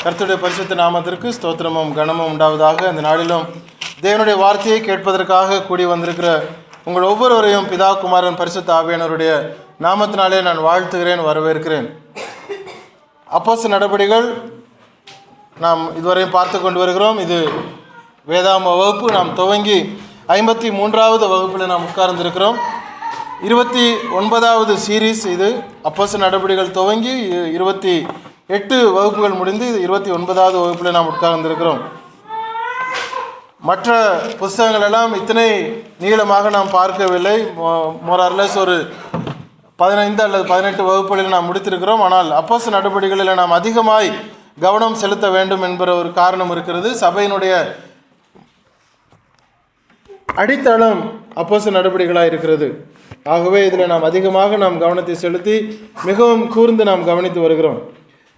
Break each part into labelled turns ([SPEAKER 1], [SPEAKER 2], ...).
[SPEAKER 1] கர்த்தருடைய பரிசுத்த நாமத்திற்கு ஸ்தோத்திரமும் கனமும் உண்டாவதாக. இந்த நாளிலும் தேவனுடைய வார்த்தையை கேட்பதற்காக கூடி வந்திருக்கிற உங்கள் ஒவ்வொருவரையும் பிதா குமாரன் பரிசுத்த ஆவியானவருடைய நாமத்தினாலே நான் வாழ்த்துகிறேன், வரவேற்கிறேன். அப்போஸ்தலர் நடபடிகள் நாம் இதுவரையும் பார்த்து கொண்டு வருகிறோம். இது வேதாம வகுப்பு. நாம் துவங்கி 53வது வகுப்பில் நாம் உட்கார்ந்திருக்கிறோம். 29வது சீரீஸ் இது. அப்போஸ்தலர் நடபடிகள் துவங்கி 28 வகுப்புகள் முடிந்து 29வது வகுப்பில் நாம் உட்கார்ந்திருக்கிறோம். மற்ற புஸ்தகங்கள் எல்லாம் இத்தனை நீளமாக நாம் பார்க்கவில்லை. மோரார்லெஸ் ஒரு 15 அல்லது 18 வகுப்புகளில் நாம் முடித்திருக்கிறோம். ஆனால் அப்போஸ்தலர் நடபடிகளில் நாம் அதிகமாய் கவனம் செலுத்த வேண்டும் என்கிற ஒரு காரணம் இருக்கிறது. சபையினுடைய அடித்தளம் அப்போஸ்தலர் நடபடிகளாக இருக்கிறது. ஆகவே இதில் நாம் அதிகமாக நாம் கவனத்தை செலுத்தி மிகவும் கூர்ந்து நாம் கவனித்து வருகிறோம்.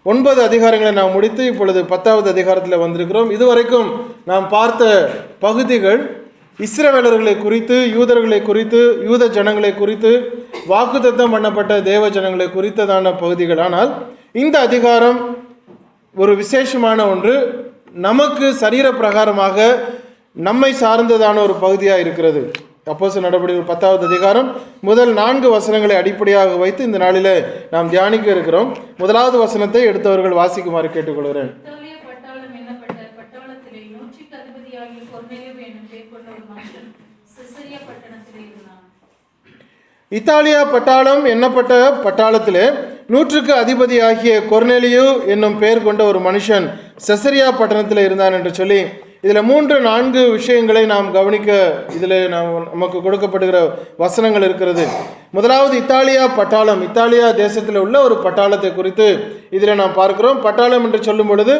[SPEAKER 1] 9 அதிகாரங்களை நாம் முடித்து இப்பொழுது 10வது அதிகாரத்தில் வந்திருக்கிறோம். இதுவரைக்கும் நாம் பார்த்த பகுதிகள் இஸ்ரவேலர்களை குறித்து, யூதர்களை குறித்து, யூத ஜனங்களை குறித்து, வாக்குத்தத்தம் பண்ணப்பட்ட தேவ ஜனங்களை குறித்ததான பகுதிகள். ஆனால் இந்த அதிகாரம் ஒரு விசேஷமான ஒன்று, நமக்கு சரீர பிரகாரமாக நம்மை சார்ந்ததான ஒரு பகுதியாக இருக்கிறது. அப்போஸ்தலர் நடபடிகள் 10வது அதிகாரம் முதல் 4 வசனங்களை அடிப்படையாக வைத்து இந்த நாளில் நாம் தியானிக்க இருக்கிறோம். முதலாவது வசனத்தை எடுத்தவர்கள் வாசிக்குமாறு கேட்டுக்கொள்கிறேன். இத்தாலியா பட்டாளம் என்னப்பட்ட பட்டாளத்திலே 100க்கு அதிபதியாகிய கொர்நேலியு என்னும் பெயர் கொண்ட ஒரு மனுஷன் செசரியா பட்டணத்தில் இருந்தான் என்று சொல்லி இதில் 3-4 விஷயங்களை நாம் கவனிக்க இதில் நமக்கு கொடுக்கப்படுகிற வசனங்கள் இருக்கிறது. முதலாவது இத்தாலியா பட்டாளம், இத்தாலியா தேசத்தில் உள்ள ஒரு பட்டாளத்தை குறித்து இதில் நாம் பார்க்கிறோம். பட்டாளம் என்று சொல்லும் பொழுது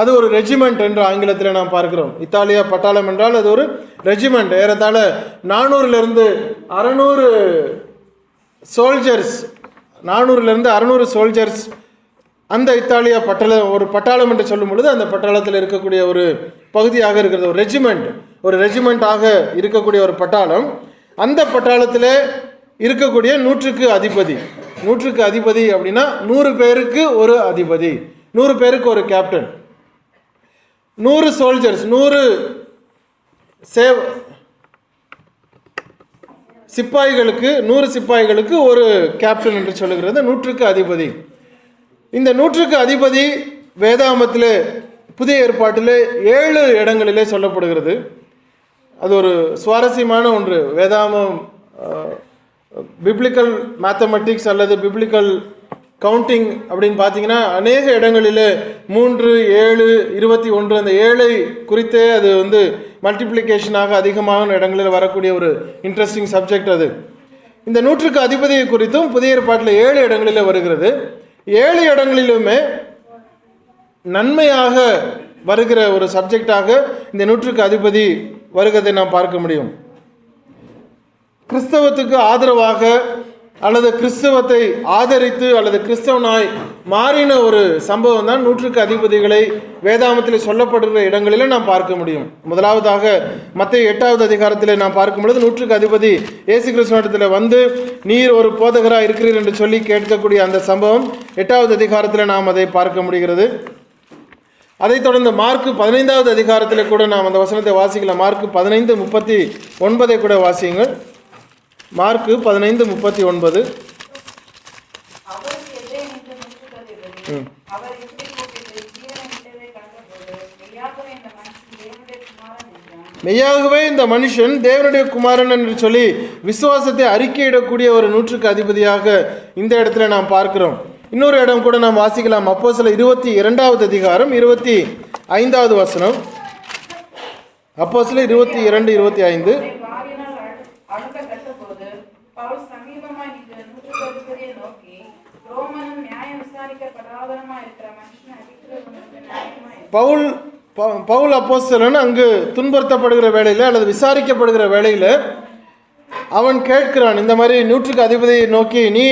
[SPEAKER 1] அது ஒரு ரெஜிமெண்ட் என்று ஆங்கிலத்தில் நாம் பார்க்கிறோம். இத்தாலியா பட்டாளம் என்றால் அது ஒரு ரெஜிமெண்ட். ஏறத்தாழ 400லிருந்து 600 சோல்ஜர்ஸ், 400லிருந்து 600 சோல்ஜர்ஸ் அந்த இத்தாலியா ஒரு பட்டாளம் என்று சொல்லும் பொழுது அந்த பட்டாளத்தில் இருக்கக்கூடிய ஒரு பகுதியாக இருக்கிறது. ஒரு ரெஜிமெண்ட்டாக இருக்கக்கூடிய ஒரு பட்டாளம். அந்த பட்டாளத்தில் இருக்கக்கூடிய 100க்கு அதிபதி. 100க்கு அதிபதி அப்படின்னா 100 பேருக்கு ஒரு அதிபதி, 100 பேருக்கு ஒரு கேப்டன், 100 சோல்ஜர்ஸ், 100 சிப்பாய்களுக்கு ஒரு கேப்டன் என்று சொல்லுகிறது 100க்கு அதிபதி. இந்த 100க்கு அதிபதி வேதாகமத்தில் புதிய ஏற்பாட்டில் 7 இடங்களிலே சொல்லப்படுகிறது. அது ஒரு சுவாரஸ்யமான ஒன்று. வேதாகமம் பிப்ளிக்கல் மேத்தமெட்டிக்ஸ் அல்லது பிப்ளிக்கல் கவுண்டிங் அப்படின்னு பார்த்தீங்கன்னா அநேக இடங்களில் 3, 7, 21 அந்த 7 குறித்தே அது மல்டிப்ளிகேஷனாக அதிகமான இடங்களில் வரக்கூடிய ஒரு இன்ட்ரெஸ்டிங் சப்ஜெக்ட் அது. இந்த 100க்கு அதிபதியை குறித்தும் புதிய ஏற்பாட்டில் 7 இடங்களில் வருகிறது. 7 இடங்களிலுமே நன்மையாக வருகிற ஒரு சப்ஜெக்டாக இந்த 100க்கு அதிபதி வருகிறதை நாம் பார்க்க முடியும். கிறிஸ்தவத்துக்கு ஆதரவாக அல்லது கிறிஸ்தவத்தை ஆதரித்து அல்லது கிறிஸ்தவனாய் மாறின ஒரு சம்பவம் தான் 100க்கு அதிபதிகளை வேதாகமத்தில் சொல்லப்படுகிற இடங்களில் நாம் பார்க்க முடியும். முதலாவதாக மத்தேயு 8வது அதிகாரத்தில் நாம் பார்க்கும் பொழுது 100க்கு அதிபதி இயேசு கிறிஸ்துவிடத்தில் வந்து நீர் ஒரு போதகராக இருக்கிறீர் என்று சொல்லி கேட்கக்கூடிய அந்த சம்பவம் 8வது அதிகாரத்தில் நாம் அதை பார்க்க முடிகிறது. அதைத் தொடர்ந்து மார்க் 15வது அதிகாரத்தில் கூட நாம் அந்த வசனத்தை வாசிக்கலாம். மார்க் 15:39 கூட வாசியுங்கள். மார்க் 15:39. மெய்யாகவே இந்த மனுஷன் தேவனுடைய குமாரன் என்று சொல்லி விசுவாசத்தை அறிக்கையிடக்கூடிய ஒரு 100க்கு அதிபதியாக இந்த இடத்துல நாம் பார்க்கிறோம். இன்னொரு இடம் கூட நாம் வாசிக்கலாம். அப்போஸ்தலர் 22வது அதிகாரம் 25வது வசனம். அப்போஸ்தலர் 22:25. பவுல் அப்போஸ்தலன் அங்கு துன்புறுத்தப்படுகிற வேளையில் அல்லது விசாரிக்கப்படுகிற வேளையில் அவன் கேட்கிறான், இந்த மாதிரி 100க்கு அதிபதியை நோக்கி நீ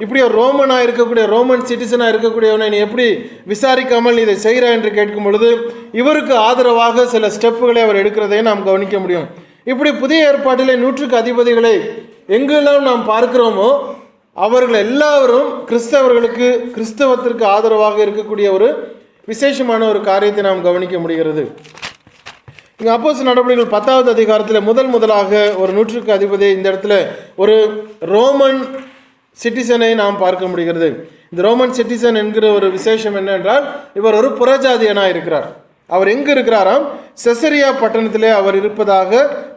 [SPEAKER 1] இப்படி ஒரு ரோமனாக இருக்கக்கூடிய ரோமன் சிட்டிசனாக இருக்கக்கூடியவனை நீ எப்படி விசாரிக்காமல் நீ இதை செய்கிறாய் என்று கேட்கும் பொழுது இவருக்கு ஆதரவாக சில ஸ்டெப்புகளை அவர் எடுக்கிறதை நாம் கவனிக்க முடியும். இப்படி புதிய ஏற்பாட்டிலே 100க்கு அதிபதிகளை எங்கெல்லாம் நாம் பார்க்கிறோமோ அவர்கள் எல்லாரும் கிறிஸ்தவர்களுக்கு கிறிஸ்தவத்திற்கு ஆதரவாக இருக்கக்கூடிய ஒரு விசேஷமான ஒரு காரியத்தை நாம் கவனிக்க முடிகிறது. இங்கே அப்போஸ்தலர் நடவடிக்கைகள் 10வது அதிகாரத்தில் முதலாக ஒரு 100க்கு அதிபதி இந்த இடத்துல ஒரு ரோமன் சிட்டிசனை நாம் பார்க்க முடிகிறது. இந்த ரோமன் சிட்டிசன் என்கிற ஒரு விசேஷம் என்னென்றால், இவர் ஒரு புறஜாதியனாக இருக்கிறார். அவர் எங்கே இருக்கிறாராம்? செசரியா பட்டணத்திலே அவர் இருப்பதாக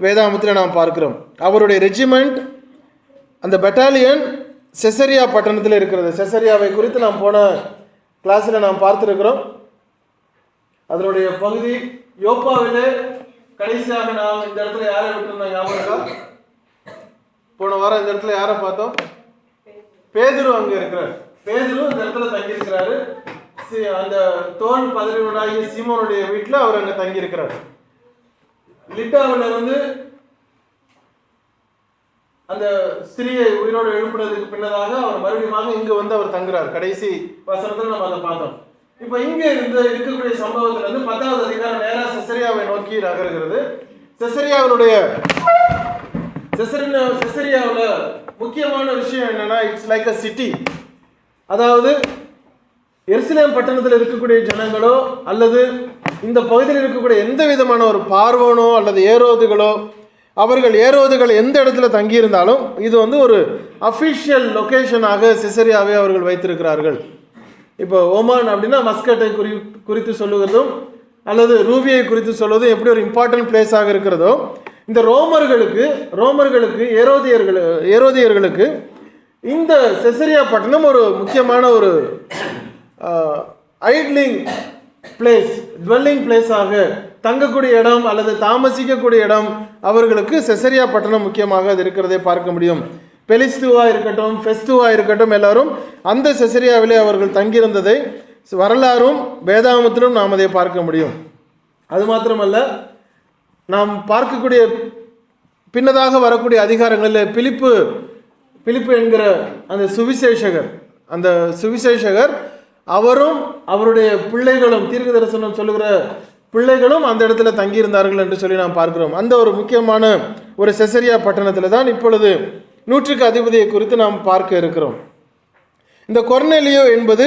[SPEAKER 1] வேதாகமத்தில் நாம் பார்க்கிறோம். அவருடைய ரெஜிமெண்ட், அந்த பெட்டாலியன் செசரியா பட்டணத்தில் இருக்கிறது. செசரியாவை குறித்து நாம் போன கிளாஸில் நாம் பார்த்துருக்கிறோம். அதனுடைய பகுதி யோப்பாவிலே கடைசியாக நாம் இந்த இடத்துல யாரை விட்டுருந்தோம் ஞாபகம்? போன வாரம் இந்த இடத்துல யாரை பார்த்தோம்? பேதுரு அங்கே இருக்கிறார். பேதுரு இந்த இடத்துல தங்கியிருக்கிறாரு. அந்த தோல் பதவியுடைய சீமோனுடைய வீட்டில் அவர் அங்கே தங்கியிருக்கிறார். லிட்டாவில் இருந்து அந்த ஸ்திரியை உயிரோடு எழுப்புறதுக்கு பின்னதாக அவர் மறுபடியும் இங்கு வந்து அவர் தங்குறார். கடைசி வசனத்தில் நம்ம அதை பார்த்தோம். இப்போ இங்கே இருக்கக்கூடிய சம்பவத்துல இருந்து 10வது அதிகாரம் நேரா செசரியாவை நோக்கி நகருகிறது. செசரியாவில் முக்கியமான விஷயம் என்னன்னா, இட்ஸ் லைக் அ சிட்டி. அதாவது எருசலேம் பட்டணத்தில் இருக்கக்கூடிய ஜனங்களோ அல்லது இந்த பகுதியில் இருக்கக்கூடிய எந்த விதமான ஒரு பார்வோனோ அல்லது ஏரோதுகளோ, அவர்கள் ஏரோதுகள் எந்த இடத்துல தங்கியிருந்தாலும் இது வந்து ஒரு அஃபிஷியல் லொகேஷனாக செசரியாவை அவர்கள் வைத்திருக்கிறார்கள். இப்போ ஓமான் அப்படின்னா மஸ்கட்டை குறித்து சொல்லுவதும் அல்லது ரூபியை குறித்து சொல்வதும் எப்படி ஒரு இம்பார்ட்டன்ட் பிளேஸாக இருக்கிறதோ, இந்த ரோமர்களுக்கு ஏரோதியர்களுக்கு இந்த செசரியா பட்டணம் ஒரு முக்கியமான ஒரு ஐட்லிங் பிளேஸ், டுவெல்லிங் பிளேஸாக, தங்கக்கூடிய இடம் அல்லது தாமசிக்கக்கூடிய இடம் அவர்களுக்கு செசரியா பட்டணம் முக்கியமாக அது இருக்கிறதை பார்க்க முடியும். பெலிஸ்துவா இருக்கட்டும், ஃபெஸ்துவா இருக்கட்டும், எல்லாரும் அந்த செசரியாவிலே அவர்கள் தங்கியிருந்ததை வரலாறும் வேதாகமத்திலும் நாம் அதை பார்க்க முடியும். அது மாத்திரமல்ல, நாம் பார்க்கக்கூடிய பின்னதாக வரக்கூடிய அதிகாரங்களில் பிலிப்பு என்கிற அந்த சுவிசேஷகர் அவரும் அவருடைய பிள்ளைகளும், தீர்க்க தரிசனம் சொல்லுகிற பிள்ளைகளும் அந்த இடத்துல தங்கியிருந்தார்கள் என்று சொல்லி நாம் பார்க்கிறோம். அந்த ஒரு முக்கியமான ஒரு செசரியா பட்டணத்தில் தான் இப்பொழுது 100க்கு அதிபதியை குறித்து நாம் பார்க்க இருக்கிறோம். இந்த கொர்நேலியோ என்பது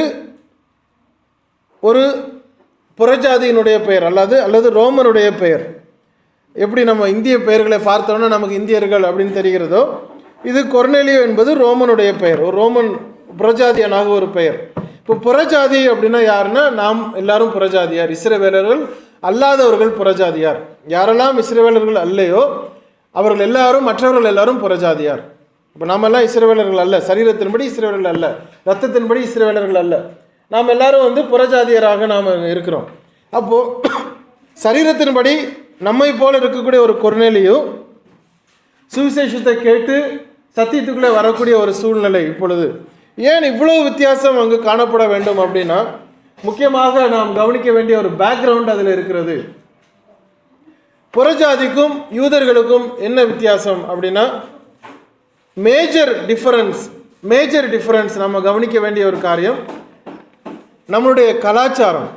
[SPEAKER 1] ஒரு புறஜாதியினுடைய பெயர் அல்லது ரோமனுடைய பெயர். எப்படி நம்ம இந்திய பெயர்களை பார்த்தோன்னா நமக்கு இந்தியர்கள் அப்படின்னு தெரிகிறதோ, இது கொர்நேலியோ என்பது ரோமனுடைய பெயர், ஒரு ரோமன் புறஜாதியனாக ஒரு பெயர். இப்போ புறஜாதி அப்படின்னா யாருன்னா, நாம் எல்லாரும் புறஜாதியார். இஸ்ரவேலர்கள் அல்லாதவர்கள் புறஜாதியார். யாரெல்லாம் இஸ்ரவேலர்கள் அல்லையோ அவர்கள் எல்லாரும், மற்றவர்கள் எல்லாரும் புறஜாதியார். இப்போ நாமெல்லாம் இஸ்ரவேலர்கள் அல்ல, சரீரத்தின்படி இஸ்ரவேலர்கள் அல்ல, ரத்தத்தின்படி இஸ்ரவேலர்கள் அல்ல. நாம் எல்லாரும் வந்து புறஜாதியராக நாம் இருக்கிறோம். அப்போது சரீரத்தின்படி நம்மை போல இருக்கக்கூடிய ஒரு கொர்நேலியோ சுவிசேஷத்தை கேட்டு சத்தியத்துக்குள்ளே வரக்கூடிய ஒரு சூழ்நிலை. இப்பொழுது ஏன் இவ்வளோ வித்தியாசம் அங்கு காணப்பட வேண்டும் அப்படின்னா, முக்கியமாக நாம் கவனிக்க வேண்டிய ஒரு பேக்ரவுண்ட் அதில் இருக்கிறது. புறஜாதிக்கும் யூதர்களுக்கும் என்ன வித்தியாசம் அப்படின்னா, மேஜர் டிஃபரன்ஸ் நம்ம கவனிக்க வேண்டிய ஒரு காரியம், நம்மளுடைய கலாச்சாரம்.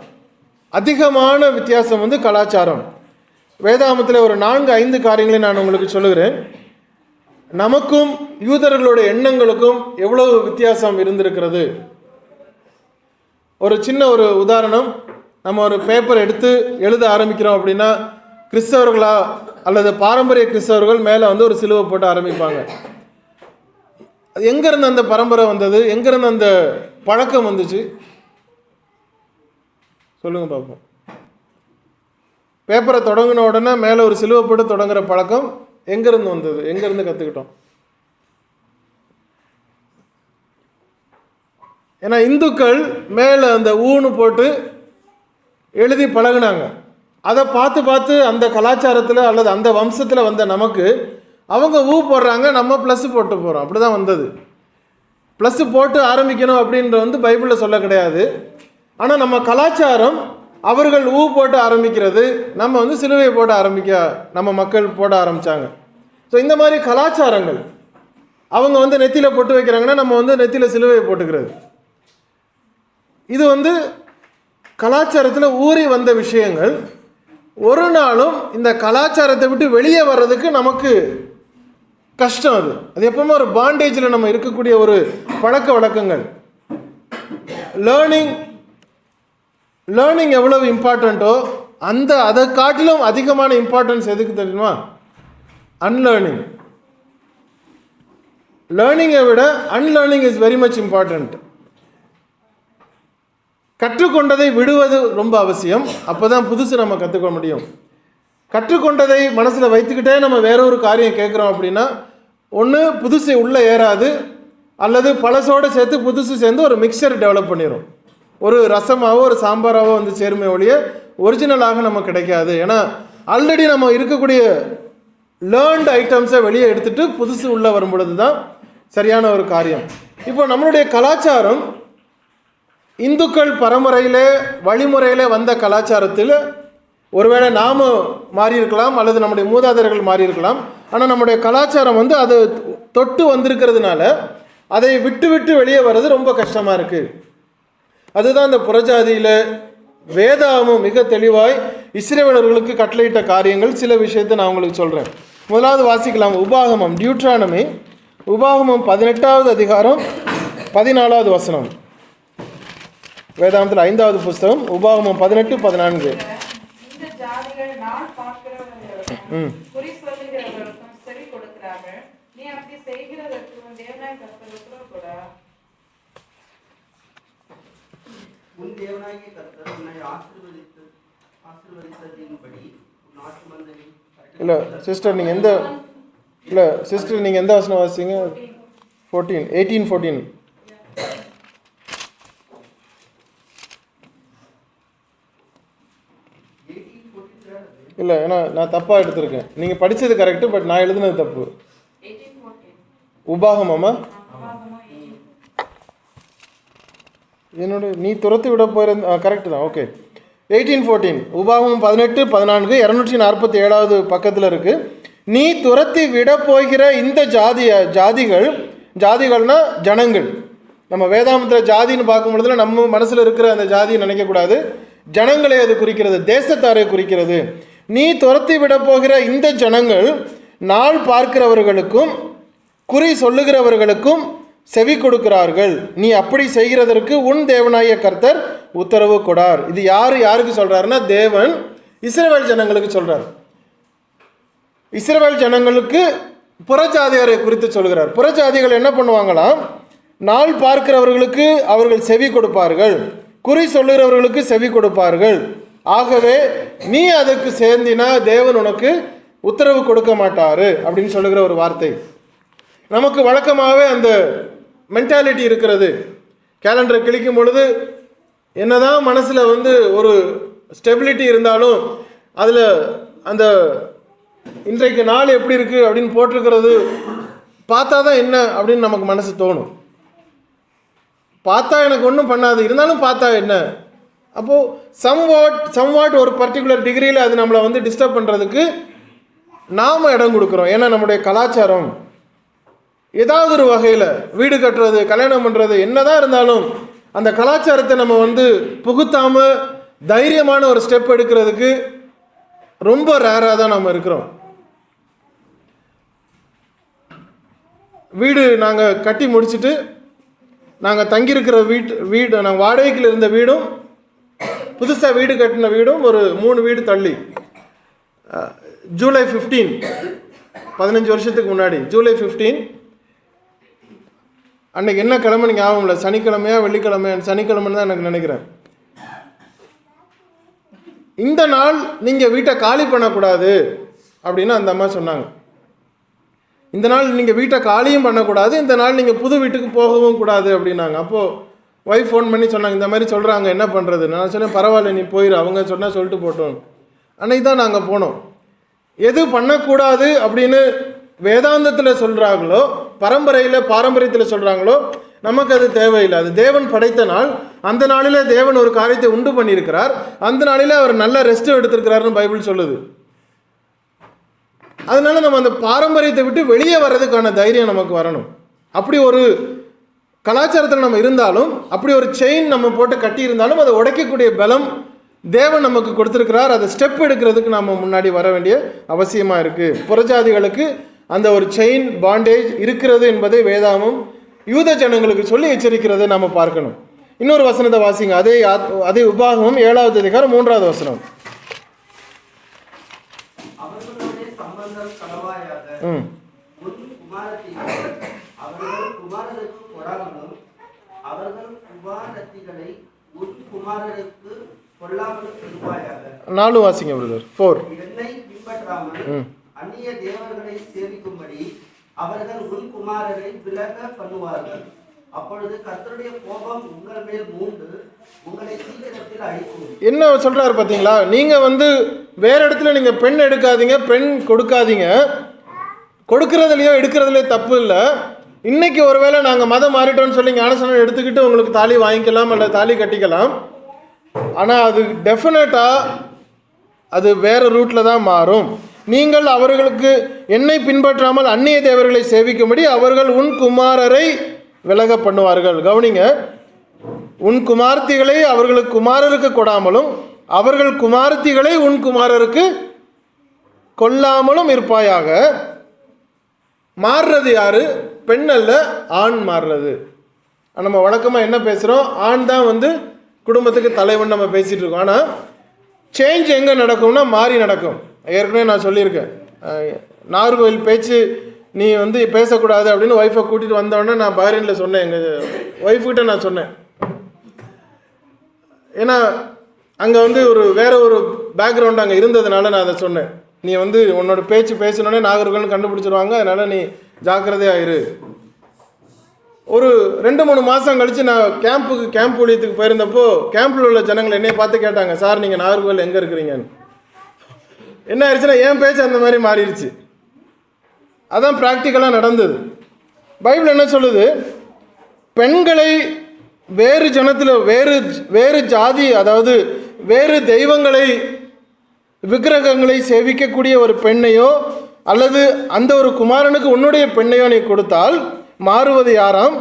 [SPEAKER 1] அதிகமான வித்தியாசம் வந்து கலாச்சாரம். வேதாகமத்தில் ஒரு 4-5 காரியங்களை நான் உங்களுக்கு சொல்லுகிறேன். நமக்கும் யூதர்களுடைய எண்ணங்களுக்கும் எவ்வளவு வித்தியாசம் இருந்திருக்கிறது. ஒரு சின்ன ஒரு உதாரணம், நம்ம ஒரு பேப்பர் எடுத்து எழுத ஆரம்பிக்கிறோம் அப்படின்னா, கிறிஸ்தவர்களா அல்லது பாரம்பரிய கிறிஸ்தவர்கள் மேலே வந்து ஒரு சிலுவை போட்டு ஆரம்பிப்பாங்க. அது எங்கேருந்து அந்த பரம்பரை வந்தது, எங்கேருந்து அந்த பழக்கம் வந்துச்சு சொல்லுங்கள் பார்ப்போம். பேப்பரை தொடங்கின உடனே மேலே ஒரு சிலுவை போட்டு தொடங்குற பழக்கம் எங்கேருந்து வந்தது, எங்கேருந்து கற்றுக்கிட்டோம்? ஏன்னா இந்துக்கள் மேலே அந்த ஊன்னு போட்டு எழுதி பழகினாங்க. அதை பார்த்து அந்த கலாச்சாரத்தில் அல்லது அந்த வம்சத்தில் வந்த நமக்கு அவங்க ஊ போடுறாங்க, நம்ம ப்ளஸ் போட்டு போகிறோம். அப்படி தான் வந்தது. ப்ளஸ் போட்டு ஆரம்பிக்கணும் அப்படின்ற வந்து பைபிளில் சொல்ல கிடையாது. ஆனால் நம்ம கலாச்சாரம் அவர்கள் ஊ போட்டு ஆரம்பிக்கிறது, நம்ம வந்து சிலுவையை போட்டு நம்ம மக்கள் போட ஆரம்பித்தாங்க. ஸோ இந்த மாதிரி கலாச்சாரங்கள், அவங்க வந்து நெத்தியில் போட்டு வைக்கிறாங்கன்னா நம்ம வந்து நெத்தியில் சிலுவையை போட்டுக்கிறது. இது வந்து கலாச்சாரத்தில் ஊறி வந்த விஷயங்கள். ஒரு நாளும் இந்த கலாச்சாரத்தை விட்டு வெளியே வர்றதுக்கு நமக்கு கஷ்டம். அது எப்பவுமே ஒரு பாண்டேஜில் நம்ம இருக்கக்கூடிய ஒரு பழக்க வழக்கங்கள். லேர்னிங் லேர்னிங் எவ்வளவு இம்பார்ட்டண்ட்டோ அதை காட்டிலும் அதிகமான இம்பார்ட்டன்ஸ் எதுக்கு தெரியுமா? அன்லேர்னிங். லேர்னிங்கை விட unlearning is very much important. கற்றுக்கொண்டதை விடுவது ரொம்ப அவசியம். அப்போ தான் புதுசு நம்ம கற்றுக்க முடியும். கற்றுக்கொண்டதை மனசில் வைத்துக்கிட்டே நம்ம வேற ஒரு காரியம் கேட்குறோம் அப்படின்னா, ஒன்று புதுசு உள்ளே ஏறாது, அல்லது பழசோடு சேர்த்து புதுசு சேர்ந்து ஒரு மிக்சர் டெவலப் பண்ணிடும். ஒரு ரசமாவோ ஒரு சாம்பாராவோ வந்து சேருமே ஒழிய ஒரிஜினலாக நமக்கு கிடைக்காது. ஏன்னா ஆல்ரெடி நம்ம இருக்கக்கூடிய லேர்ன்டு ஐட்டம்ஸை வெளியே எடுத்துகிட்டு புதுசு உள்ளே வரும் பொழுது தான் சரியான ஒரு காரியம். இப்போ நம்மளுடைய கலாச்சாரம் இந்துக்கள் பரம்பரையில் வழிமுறையில் வந்த கலாச்சாரத்தில் ஒருவேளை நாம் மாறி இருக்கலாம், அல்லது நம்முடைய மூதாதையர்கள் மாறி இருக்கலாம். ஆனால் நம்முடைய கலாச்சாரம் வந்து அது தொட்டு வந்திருக்கிறதுனால அதை விட்டு விட்டு வெளியே வர்றது ரொம்ப கஷ்டமாக இருக்குது. அதுதான் இந்த புறஜாதியில் வேதாகமம் மிக தெளிவாய் இஸ்ரவேலர்களுக்கு கட்டளையிட்ட காரியங்கள். சில விஷயத்தை நான் உங்களுக்கு சொல்கிறேன். முதலாவது வாசிக்கலாம். உபாகமம், டியூட்ரானமி, உபாகமம் 18வது அதிகாரம் 14வது வசனம். வேதாகமத்தில் 5வது புஸ்தகம், உபாகமம் 18-14.
[SPEAKER 2] உன் தேவனாகிய கர்த்தர் உன்னை ஆசீர்வதித்ததின்படி உன் நாட்டு மந்தையில்.
[SPEAKER 1] இல்லை சிஸ்டர், நீங்கள் எந்த வசனம் வாசிங்க? 18-14. இல்லை, ஏன்னா நான் தப்பாக எடுத்திருக்கேன். நீங்கள் படித்தது கரெக்டு, பட் நான் எழுதுனது தப்பு. உபாகமாமா? என்னோட நீ துரத்து விட போயிருந்த கரெக்டு தான். ஓகே, 18-14. உபாகமம் 18-14 247வது பக்கத்தில் இருக்குது. நீ துரத்தி விட போகிற இந்த ஜாதிகள்னா ஜனங்கள். நம்ம வேதாமத்தில் ஜாதின்னு பார்க்கும் பொழுதுல நம்ம மனசில் இருக்கிற அந்த ஜாதியை நினைக்கக்கூடாது. ஜனங்களை அது குறிக்கிறது, தேசத்தாரை குறிக்கிறது. நீ துரத்தி விட போகிற இந்த ஜனங்கள் நாள் பார்க்கிறவர்களுக்கும் குறி சொல்லுகிறவர்களுக்கும் செவி கொடுக்கிறார்கள். நீ அப்படி செய்கிறதற்கு உன் தேவனாகிய கர்த்தர் உத்தரவு கொடார். இது யாருக்கு சொல்றாருன்னா, தேவன் இஸ்ரவேல் ஜனங்களுக்கு சொல்றார். இஸ்ரவேல் ஜனங்களுக்கு புறஜாதியாரை குறித்து சொல்கிறார். புறஜாதிகள் என்ன பண்ணுவாங்களாம்? நாள் பார்க்கிறவர்களுக்கு அவர்கள் செவி கொடுப்பார்கள், குறி சொல்லுகிறவர்களுக்கு செவி கொடுப்பார்கள். ஆகவே நீ அதுக்கு சேர்ந்தினா தேவன் உனக்கு உத்தரவு கொடுக்க மாட்டாரு அப்படின்னு சொல்லுகிற ஒரு வார்த்தை. நமக்கு வழக்கமாகவே அந்த மென்டாலிட்டி இருக்கிறது. கேலண்டரை கிளிக்கும் பொழுது என்னதான் மனசில் வந்து ஒரு ஸ்டெபிலிட்டி இருந்தாலும் அதில் அந்த இன்றைக்கு நாள் எப்படி இருக்குது அப்படின்னு போட்டிருக்கிறது பார்த்தா தான் என்ன அப்படின்னு நமக்கு மனசு தோணும். பார்த்தா எனக்கு ஒன்றும் பண்ணாது, இருந்தாலும் பார்த்தா என்ன. அப்போது சம்வாட் ஒரு பர்டிகுலர் டிகிரியில் அது நம்மளை வந்து டிஸ்டர்ப் பண்ணுறதுக்கு நாம் இடம் கொடுக்குறோம். ஏன்னா நம்முடைய கலாச்சாரம் ஏதாவது ஒரு வகையில் வீடு கட்டுறது, கல்யாணம் பண்ணுறது என்னதான் இருந்தாலும் அந்த கலாச்சாரத்தை நம்ம வந்து புகுத்தாமல் தைரியமான ஒரு ஸ்டெப் எடுக்கிறதுக்கு ரொம்ப ரேராக தான் நம்ம இருக்கிறோம். வீடு நாங்கள் கட்டி முடிச்சுட்டு நாங்கள் தங்கியிருக்கிற வீடு நாங்கள் வாடகைக்கு இருந்த வீடும் புதுசாக வீடு கட்டின வீடும் ஒரு 3 வீடு தள்ளி, ஜூலை 15 15 வருஷத்துக்கு முன்னாடி ஜூலை 15 அன்றைக்கி என்ன கிழமை ஞாபகம் இல்லை, சனிக்கிழமையா வெள்ளிக்கிழமையா, சனிக்கிழமைன்னு தான் எனக்கு நினைக்கிறேன். இந்த நாள் நீங்கள் வீட்டை காலி பண்ணக்கூடாது அப்படின்னு அந்த அம்மா சொன்னாங்க. இந்த நாள் நீங்கள் வீட்டை காலியும் பண்ணக்கூடாது, இந்த நாள் நீங்கள் புது வீட்டுக்கு போகவும் கூடாது அப்படின்னாங்க. அப்போது ஒய்ஃப் ஃபோன் பண்ணி சொன்னாங்க, இந்த மாதிரி சொல்கிறாங்க, என்ன பண்ணுறது? நான் சொன்னேன், பரவாயில்ல நீ போயிரு, அவங்க சொன்னால் சொல்லிட்டு போட்டோம். அன்னைக்கு தான் நாங்கள் போனோம். எது பண்ணக்கூடாது அப்படின்னு வேதாந்தத்தில் சொல்கிறாங்களோ, பாரம்பரியத்தில் சொல்கிறாங்களோ, நமக்கு அது தேவையில்லை. அது தேவன் படைத்த நாள். அந்த நாளில் தேவன் ஒரு காரியத்தை உண்டு பண்ணியிருக்கிறார். அந்த நாளில் அவர் நல்ல ரெஸ்ட் எடுத்திருக்கிறாருன்னு பைபிள் சொல்லுது. அதனால நம்ம அந்த பாரம்பரியத்தை விட்டு வெளியே வர்றதுக்கான தைரியம் நமக்கு வரணும். அப்படி ஒரு கலாச்சாரத்தில் நம்ம இருந்தாலும், அப்படி ஒரு செயின் நம்ம போட்டு கட்டி இருந்தாலும் அதை உடைக்கக்கூடிய பலம் தேவன் நமக்கு கொடுத்துருக்கிறார். அதை ஸ்டெப் எடுக்கிறதுக்கு நம்ம முன்னாடி வர வேண்டிய அவசியமாக இருக்குது. புறஜாதிகளுக்கு அந்த ஒரு செயின் பாண்டேஜ் இருக்கிறது என்பதை வேதாகமம் யூத ஜனங்களுக்கு சொல்லி எச்சரிக்கிறதை நம்ம பார்க்கணும். இன்னொரு வசனத்தை வாசிங்க. அதே உபாகமம் 7வது அதிகாரம் 3வது வசனம்.
[SPEAKER 2] அவர்களுடைய சம்பந்தம் களவாயாக
[SPEAKER 1] ம்
[SPEAKER 2] உன் குமாரத்திகளை அவர்கள் குமாரருக்கு கொடாமலும் அவர்கள் குமாரத்திகளை உன் குமாரருக்கு கொள்ளாமலும் இருப்பாயாக.
[SPEAKER 1] 4 வாசிங்க பிரதர். 4.
[SPEAKER 2] என்னை பின்பற்றாமல் அந்நிய தேவர்களை சேவிக்கும்படி அவர்கள் உன் குமாரரை விலக பண்ணுவார்கள். அப்பொழுது கர்த்தருடைய கோபம் உங்கள் மேல் மூண்டு உங்களை சீக்கிரத்தில் அழிக்கும்.
[SPEAKER 1] என்ன சொல்றாரு பார்த்தீங்களா? நீங்கள் வேற இடத்துல நீங்கள் பெண் எடுக்காதீங்க, பெண் கொடுக்காதீங்க. கொடுக்கறதுலையோ எடுக்கிறதுலையோ தப்பு இல்லை. இன்னைக்கு ஒருவேளை நாங்கள் மதம் மாறிட்டோம்னு சொல்லி ஞானஸ்நானம் எடுத்துக்கிட்டு உங்களுக்கு தாலி வாங்கிக்கலாம் அல்ல தாலி கட்டிக்கலாம். ஆனால் அது டெஃபினட்டாக அது வேறு ரூட்டில் தான் மாறும். நீங்கள் அவர்களுக்கு என்னை பின்பற்றாமல் அந்நிய தேவர்களை சேவிக்கும்படி அவர்கள் உன் குமாரரை விலக பண்ணுவார்கள். கவனிங்க, உன் குமார்த்திகளை அவர்களுக்கு குமாரருக்கு கொடாமலும் அவர்கள் குமார்த்திகளை உன் குமாரருக்கு கொல்லாமலும் இருப்பாயாக. மாறுறது யாரு? பெண் அல்ல, ஆண் மாறுறது. நம்ம வழக்கமாக என்ன பேசுகிறோம்? ஆண் தான் குடும்பத்துக்கு தலைவன் நம்ம பேசிகிட்டு இருக்கோம். ஆனால் சேஞ்ச் எங்கே நடக்கும்னா மாறி நடக்கும். ஏற்கனவே நான் சொல்லியிருக்கேன், நாகர்கோவில் பேச்சு நீ பேசக்கூடாது அப்படின்னு ஒய்ஃபை கூட்டிகிட்டு வந்தோடனே நான் பஹ்ரைனில் சொன்னேன். எங்கள் ஒய்ஃப்கிட்ட நான் சொன்னேன். ஏன்னா அங்கே வேற ஒரு பேக்ரவுண்ட் அங்கே இருந்ததுனால நான் அதை சொன்னேன். நீ உன்னோட பேச்சு பேசணுன்னே நாகர்கோவில்னு கண்டுபிடிச்சிருவாங்க, அதனால் நீ ஜாக்கிரதையாயிரு. ஒரு 2-3 மாதம் கழித்து நான் கேம்ப் ஊழியத்துக்கு போயிருந்தப்போ கேம்பில் உள்ள ஜனங்கள் என்னை பார்த்து கேட்டாங்க, சார் நீங்கள் நாகர்கோவில் எங்கே இருக்கிறீங்கன்னு. என்ன ஆயிடுச்சுன்னா என் பேச்சு அந்த மாதிரி மாறிடுச்சு. அதான் ப்ராக்டிக்கலாக நடந்தது. பைபிள் என்ன சொல்லுது? பெண்களை வேறு ஜனத்தில் வேறு ஜாதி, அதாவது வேறு தெய்வங்களை விக்கிரகங்களை சேவிக்கக்கூடிய ஒரு பெண்ணையோ அல்லது அந்த ஒரு குமாரனுக்கு உன்னுடைய பெண்ணையோ நீ கொடுத்தால் மாறுவது யாராம்?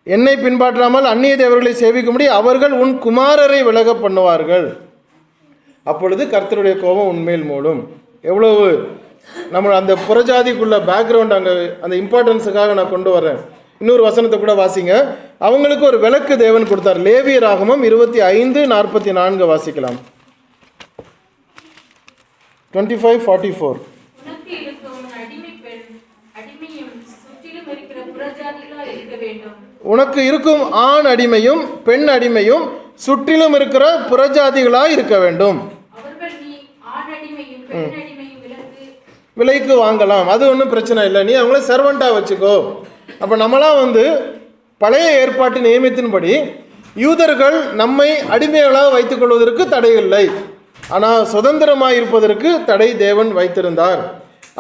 [SPEAKER 1] என்னை பின்பற்றாமல் அந்நிய தேவர்களை சேவிக்கும்படி அவர்கள் உன் குமாரரை விலக பண்ணுவார்கள். அப்பொழுது கர்த்தருடைய கோபம் உன்மேல் மூடும். எவ்வளவு நம்ம அந்த புறஜாதிக்குள்ள பேக்ரவுண்ட் அங்கே அந்த இம்பார்ட்டன்ஸுக்காக நான் கொண்டு வர்றேன். இன்னொரு வசனத்தை கூட வாசிங்க. அவங்களுக்கு ஒரு விளக்கு தேவன் கொடுத்தார். லேவியராகமம் 25:44 வாசிக்கலாம். 25:44. உனக்கு இருக்கும் ஆண் அடிமையும் பெண் அடிமையும் சுற்றிலும் இருக்கிற புறஜாதிகளாய் இருக்க வேண்டும். விலைக்கு வாங்கலாம், அது ஒன்றும் பிரச்சனை இல்லை. நீ அவங்கள சர்வெண்ட்டாக வச்சுக்கோ. அப்போ நம்மளாம் பழைய ஏற்பாட்டு நியமத்தின்படி யூதர்கள் நம்மை அடிமைகளாக வைத்துக்கொள்வதற்கு தடை இல்லை. ஆனால் சுதந்திரமாக இருப்பதற்கு தடை தேவன் வைத்திருந்தார்.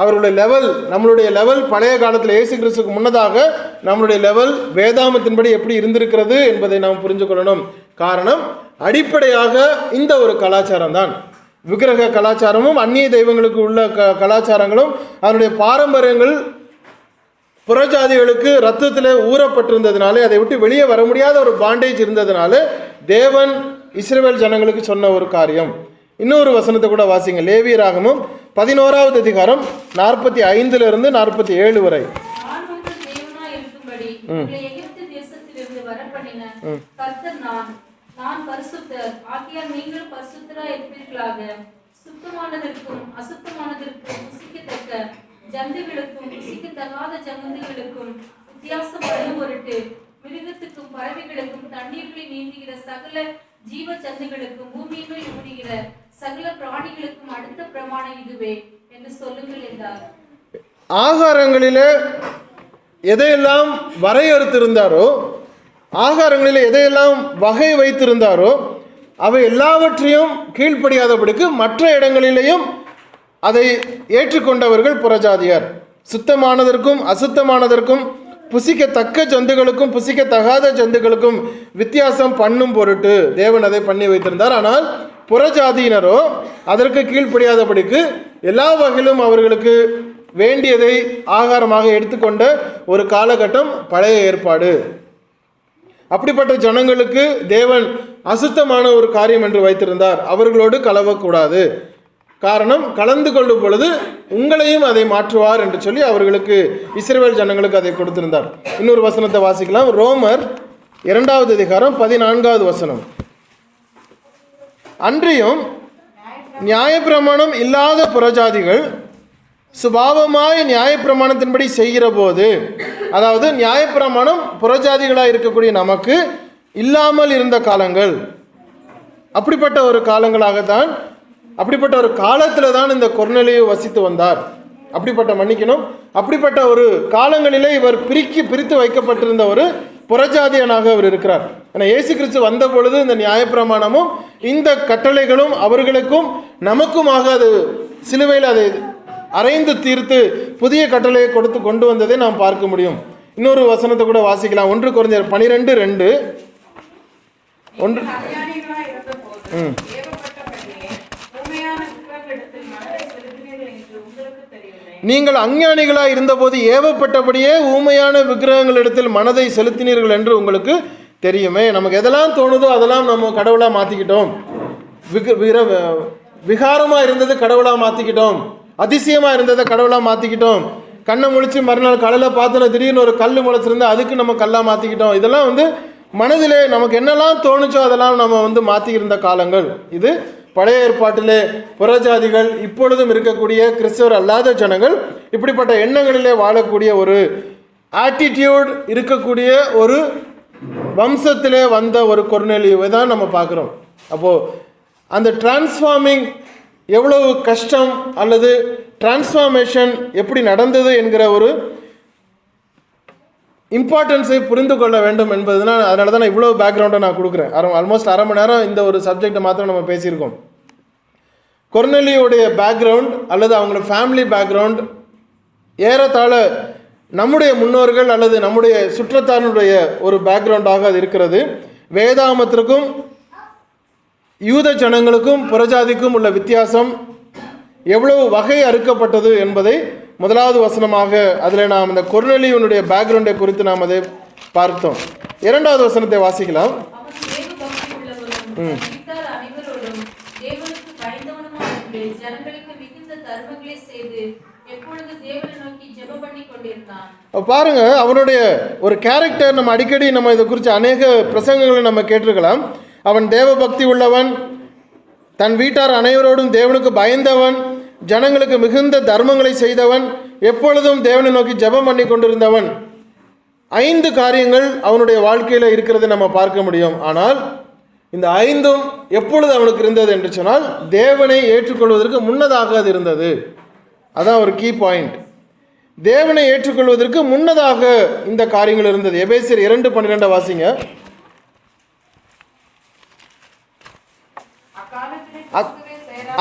[SPEAKER 1] அவருடைய லெவல், நம்மளுடைய லெவல் பழைய காலத்தில் இயேசு கிறிஸ்துக்கு முன்னதாக நம்மளுடைய லெவல் வேதாமத்தின்படி எப்படி இருந்திருக்கிறது என்பதை நாம் புரிஞ்சு கொள்ளணும். காரணம் அடிப்படையாக இந்த ஒரு கலாச்சாரம் தான். விக்கிரக கலாச்சாரமும் அந்நிய தெய்வங்களுக்கு உள்ள கலாச்சாரங்களும் அதனுடைய பாரம்பரியங்கள் புறஜாதிகளுக்கு ரத்தத்தில் ஊறப்பட்டிருந்ததுனாலே அதை விட்டு வெளியே வர முடியாத ஒரு பாண்டேஜ் இருந்ததுனால தேவன் இஸ்ரவேல் ஜனங்களுக்கு சொன்ன ஒரு காரியம். இன்னொரு வசனத்தை கூட வாசிங்க. லேவியராகமம் 11வது அதிகாரம் 45 47 வரை.
[SPEAKER 3] நான் பரிசுத்தர் ஆகியால் நீங்கள் பரிசுத்தராய் இருப்பீர்களாக. சுத்தமானதற்கும் அசுத்தமானதற்கும் புசிக்கத்தக்க ஜந்துகளுக்கும் புசிக்கத்தகாத ஜந்துகளுக்கும் வித்தியாசம் பண்ண பொருட்டு மிருகத்துக்கும் பறவைகளுக்கும் தண்ணீர்களில் நீந்துகிற சகல ஜீவ ஜந்துகளுக்கும் பூமியின் மேல் ஓடுகிற சகல பிராணிகளுக்கும் அடுத்த பிரமாணம் இதுவே என்று சொல்லுங்கள் என்றார்.
[SPEAKER 1] ஆகாரங்களிலே எதையெல்லாம் வரையறுத்திருந்தாரோ, ஆகாரங்களில் எதையெல்லாம் வகை வைத்திருந்தாரோ அவை எல்லாவற்றையும் கீழ்ப்படியாதபடிக்கு மற்ற இடங்களிலேயும் அதை ஏற்றுக்கொண்டவர்கள் புறஜாதியார். சுத்தமானதற்கும் அசுத்தமானதற்கும் புசிக்கத்தக்க ஜந்துகளுக்கும் புசிக்கத்தகாத ஜந்துகளுக்கும் வித்தியாசம் பண்ணும் பொருட்டு தேவன் அதை பண்ணி வைத்திருந்தார். ஆனால் புறஜாதியினரோ அதற்கு கீழ்ப்படியாதபடிக்கு எல்லா வகையிலும் அவர்களுக்கு வேண்டியதை ஆகாரமாக எடுத்துக்கொண்ட ஒரு காலகட்டம் பழைய ஏற்பாடு. அப்படிப்பட்ட ஜனங்களுக்கு தேவன் அசுத்தமான ஒரு காரியம் என்று வைத்திருந்தார். அவர்களோடு கலவக்கூடாது. காரணம், கலந்து கொள்ளும் பொழுது உங்களையும் அதை மாற்றுவார் என்று சொல்லி அவர்களுக்கு இஸ்ரவேல் ஜனங்களுக்கு அதை கொடுத்திருந்தார். இன்னொரு வசனத்தை வாசிக்கலாம். ரோமர் 2வது அதிகாரம் 14வது வசனம். அன்றியும் நியாயப்பிரமாணம் இல்லாத புறஜாதிகள் சுபாவமாய் நியாயப்பிரமாணத்தின்படி செய்கிற போது, அதாவது நியாயப்பிரமாணம் புறஜாதிகளாக இருக்கக்கூடிய நமக்கு இல்லாமல் இருந்த காலங்கள், அப்படிப்பட்ட ஒரு காலங்களாகத்தான், அப்படிப்பட்ட ஒரு காலத்தில் தான் இந்த கொர்நேலியு வசித்து வந்தார். அப்படிப்பட்ட ஒரு காலங்களிலே இவர் பிரித்து வைக்கப்பட்டிருந்த ஒரு புறஜாதியனாக அவர் இருக்கிறார். ஆனால் இயேசு கிறிஸ்து வந்த பொழுது இந்த நியாயப்பிரமாணமும் இந்த கட்டளைகளும் அவர்களுக்கும் நமக்குமாக அது சிலுவையில் அதை அரைந்து தீர்த்து புதிய கட்டளையை கொண்டு வந்ததை நாம் பார்க்க முடியும். இன்னொரு வசனத்தை கூட வாசிக்கலாம். 1 கொரிந்தியர் 12:2. நீங்கள் அஞ்ஞானிகளாக இருந்தபோது ஏவப்பட்டபடியே ஊமையான விக்கிரகங்களிடத்தில் மனதை செலுத்தினீர்கள் என்று உங்களுக்கு தெரியுமே. நமக்கு எதெல்லாம் தோணுதோ அதெல்லாம் நம்ம கடவுளாக மாற்றிக்கிட்டோம். விகாரமாக இருந்தது கடவுளாக மாற்றிக்கிட்டோம். அதிசயமாக இருந்ததை கடவுளாக மாற்றிக்கிட்டோம். கண்ணை முழிச்சு மறுநாள் காலையில் பார்த்தோன்னா திடீர்னு ஒரு கல் முளைச்சிருந்தா அதுக்கு நம்ம கல்லாக மாற்றிக்கிட்டோம். இதெல்லாம் மனதிலே நமக்கு என்னெல்லாம் தோணுச்சோ அதெல்லாம் நம்ம மாற்றியிருந்த காலங்கள் இது. பழைய ஏற்பாட்டிலே புறஜாதிகள், இப்பொழுதும் இருக்கக்கூடிய கிறிஸ்தவர் அல்லாத ஜனங்கள் இப்படிப்பட்ட எண்ணங்களிலே வாழக்கூடிய ஒரு ஆட்டிடியூட் இருக்கக்கூடிய ஒரு வம்சத்திலே வந்த ஒரு கொர்நேலியுவை தான் நம்ம பார்க்குறோம். அப்போது அந்த டிரான்ஸ்ஃபார்மிங் எவ்வளவு கஷ்டம் அல்லது டிரான்ஸ்ஃபார்மேஷன் எப்படி நடந்தது என்கிற ஒரு இம்பார்ட்டன்ஸை புரிந்து கொள்ள வேண்டும் என்பதுனால் அதனால தான் நான் இவ்வளோ பேக்ரவுண்டை நான் கொடுக்குறேன். ஆல்மோஸ்ட் அரை மணி நேரம் இந்த ஒரு சப்ஜெக்டை மாத்திரம் நம்ம பேசியிருக்கோம். கொர்நேலியுடைய பேக்ரவுண்ட் அல்லது அவங்களோட ஃபேமிலி பேக்ரவுண்ட் ஏறத்தாழ நம்முடைய முன்னோர்கள் அல்லது நம்முடைய சுற்றத்தாருடைய ஒரு பேக்ரவுண்டாக அது இருக்கிறது. வேதாகமத்திற்கும் யூத ஜனங்களுக்கும் புறஜாதிக்கும் உள்ள வித்தியாசம் எவ்வளவு வகை அறுக்கப்பட்டது என்பதை 1வது வசனமாக அதில் நாம் இந்த கொர்நேலியுனுடைய பேக்ரவுண்டை குறித்து நாம் அதை பார்த்தோம். 2வது வசனத்தை வாசிக்கலாம். பாருங்க, அவனுடைய ஒரு கேரக்டர் நம்ம அடிக்கடி நம்ம இதை குறித்து அநேக பிரசங்கங்களை நம்ம கேட்டிருக்கலாம். அவன் தேவ பக்தி உள்ளவன், தன் வீட்டார் அனைவரோடும் தேவனுக்கு பயந்தவன், ஜனங்களுக்கு மிகுந்த தர்மங்களை செய்தவன், எப்பொழுதும் தேவனை நோக்கி ஜெபம் பண்ணி கொண்டிருந்தவன். 5 காரியங்கள் அவனுடைய வாழ்க்கையில் இருக்கிறதை நம்ம பார்க்க முடியும். ஆனால் இந்த 5ம் எப்பொழுது அவனுக்கு இருந்தது என்று சொன்னால் தேவனை ஏற்றுக்கொள்வதற்கு முன்னதாக அது இருந்தது. அதான் ஒரு கீ பாயிண்ட். தேவனை ஏற்றுக்கொள்வதற்கு முன்னதாக இந்த காரியங்கள் இருந்தது. எபேசியர் 2:12 வாசிங்க.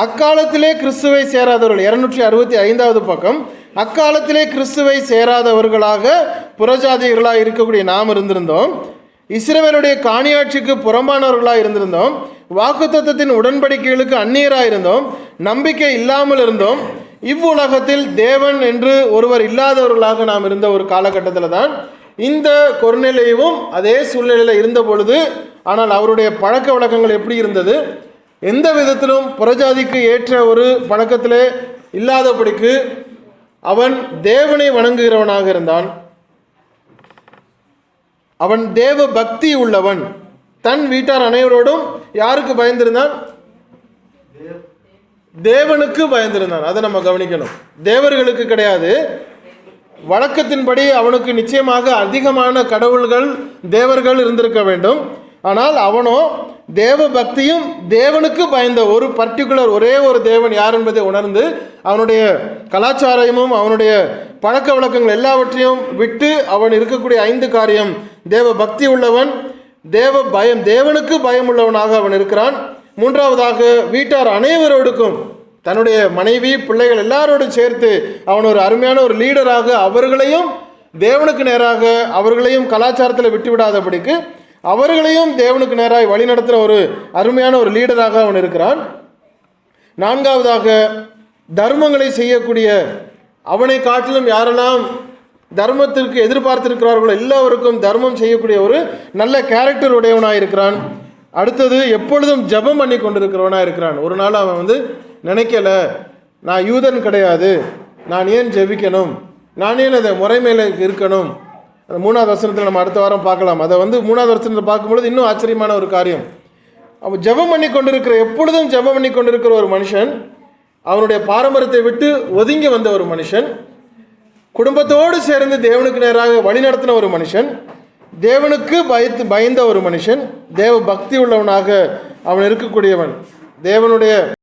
[SPEAKER 1] அக்காலத்திலே கிறிஸ்துவை சேராதவர்கள், 265வது பக்கம். அக்காலத்திலே கிறிஸ்துவை சேராதவர்களாக புறஜாதிகளாக இருக்கக்கூடிய நாம் இருந்திருந்தோம். இஸ்ரவேலுடைய காணியாட்சிக்கு புறம்பானவர்களாக இருந்திருந்தோம். வாக்குத்தத்தத்தின் உடன்படிக்கைகளுக்கு அந்நியராக இருந்தோம். நம்பிக்கை இல்லாமல் இருந்தோம். இவ்வுலகத்தில் தேவன் என்று ஒருவர் இல்லாதவர்களாக நாம் இருந்த ஒரு காலகட்டத்தில் தான் இந்த கொர்நேலியுவும் அதே சூழ்நிலையில் இருந்த பொழுது, ஆனால் அவருடைய பழக்க வழக்கங்கள் எப்படி இருந்தது, எந்த விதத்திலும் புறஜாதிக்கு ஏற்ற ஒரு பழக்கத்திலே இல்லாதபடிக்கு அவன் தேவனை வணங்குகிறவனாக இருந்தான். அவன் தேவ பக்தி உள்ளவன். தன் வீட்டார் அனைவரோடும் யாருக்கு பயந்திருந்தான்? தேவனுக்கு பயந்திருந்தான். அதை நம்ம கவனிக்கணும். தேவர்களுக்கு கிடையாது. வழக்கத்தின்படி அவனுக்கு நிச்சயமாக அதிகமான கடவுள்கள், தேவர்கள் இருந்திருக்க வேண்டும். ஆனால் அவனோ தேவ பக்தியும் தேவனுக்கு பயந்த ஒரு பர்டிகுலர் ஒரே ஒரு தேவன் யார் என்பதை உணர்ந்து அவனுடைய கலாச்சாரமும் அவனுடைய பழக்க வழக்கங்கள் எல்லாவற்றையும் விட்டு அவன் இருக்கக்கூடிய 5 காரியம்: தேவ பக்தி உள்ளவன், தேவ பயம், தேவனுக்கு பயம் உள்ளவனாக அவன் இருக்கிறான். 3வதாக வீட்டார் அனைவரோடுக்கும், தன்னுடைய மனைவி பிள்ளைகள் எல்லாரோடும் சேர்த்து அவன் ஒரு அருமையான ஒரு லீடராக அவர்களையும் தேவனுக்கு நேராக அவர்களையும் கலாச்சாரத்தில் விட்டுவிடாதபடிக்கு அவர்களையும் தேவனுக்கு நேராக வழிநடத்துகிற ஒரு அருமையான ஒரு லீடராக அவன் இருக்கிறான். 4வதாக தர்மங்களை செய்யக்கூடிய, அவனை காட்டிலும் யாரெல்லாம் தர்மத்திற்கு எதிர்பார்த்திருக்கிறார்களோ எல்லாருக்கும் தர்மம் செய்யக்கூடிய ஒரு நல்ல கேரக்டர் உடையவனாக இருக்கிறான். அடுத்தது எப்பொழுதும் ஜெபம் பண்ணி கொண்டிருக்கிறவனாக இருக்கிறான். ஒரு நாள் அவன் நினைக்கல, நான் யூதன் கிடையாது, நான் ஏன் ஜெபிக்கணும், நான் ஏன் அதை முறைமையில் இருக்கணும், அந்த 3வது வசனத்தில் நம்ம அடுத்த வாரம் பார்க்கலாம். அதை 3வது வசனத்தில் பார்க்கும்பொழுது இன்னும் ஆச்சரியமான ஒரு காரியம். அவன் ஜெபம் பண்ணி கொண்டிருக்கிற, எப்பொழுதும் ஜெபம் பண்ணி கொண்டிருக்கிற ஒரு மனுஷன், அவனுடைய பாரம்பரியத்தை விட்டு ஒதுங்கி வந்த ஒரு மனுஷன், குடும்பத்தோடு சேர்ந்து தேவனுக்கு நேராக வழிநடத்தின ஒரு மனுஷன், தேவனுக்கு பயந்த ஒரு மனுஷன், தேவ பக்தி உள்ளவனாக அவன் இருக்கக்கூடியவன், தேவனுடைய